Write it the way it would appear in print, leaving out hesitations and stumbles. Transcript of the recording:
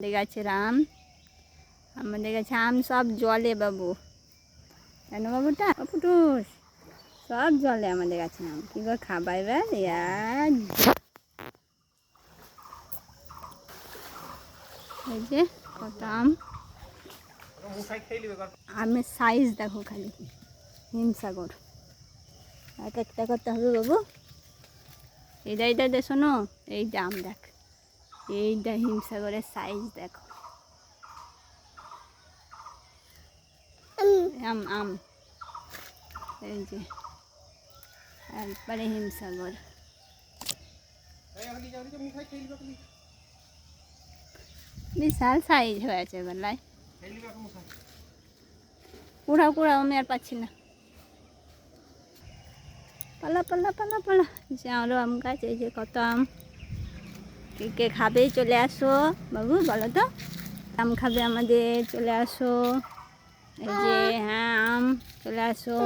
আমাদের গাছের আম, আমাদের গাছে আম সব জলে বাবু, কেন বাবুটা পুটুস সব জলে আমাদের গাছে আম। কী করে খাবা এবার? এই যে কত আম, আমের সাইজ দেখো খালি, হিমসাগর। এক একটা করতে হবে বাবু। এইটা শোনো, এইটা আম দেখ, এইটা হিমসাগরের সাইজ দেখো। আম আম এই যে একবারে হিমসাগর। বিশাল সাইজ হয়েছে বেলায়। কুড়াও কুড়াও, আমি আর পাচ্ছি না। পালা পালা পালা পালা। যে আরও আম গাছ, এই যে কত আম। কে কে খাবে চলে আসো বাবু, বলো তো। আম খাবে আমাদের, চলে আসো। এই যে হ্যাঁ আম, চলে আসো।